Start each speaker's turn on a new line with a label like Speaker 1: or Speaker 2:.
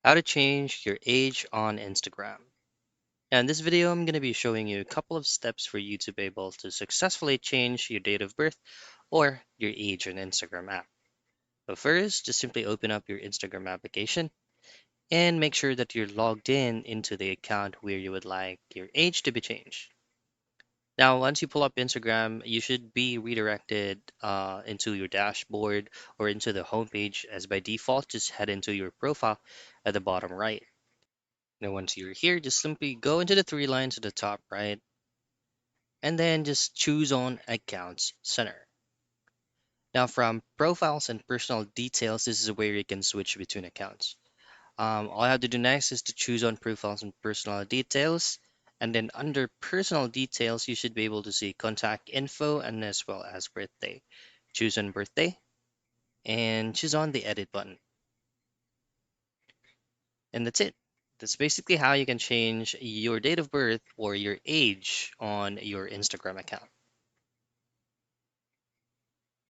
Speaker 1: How to change your age on Instagram. Now, in this video, I'm going to be showing you a couple of steps for you to be able to successfully change your date of birth or your age on Instagram app. So first, just simply open up your Instagram application and make sure that you're logged in into the account where you would like your age to be changed. Now, once you pull up Instagram, you should be redirected into your dashboard or into the homepage as by default, just head into your profile at the bottom right. Now, once you're here, just simply go into the three lines at the top right, and then just choose on Accounts Center. Now, from Profiles and Personal Details, this is where you can switch between accounts. All I have to do next is to choose on Profiles and Personal Details, and then under Personal Details, you should be able to see Contact Info and as well as Birthday. Choose on Birthday, and choose on the Edit button. And that's it. That's basically how you can change your date of birth or your age on your Instagram account.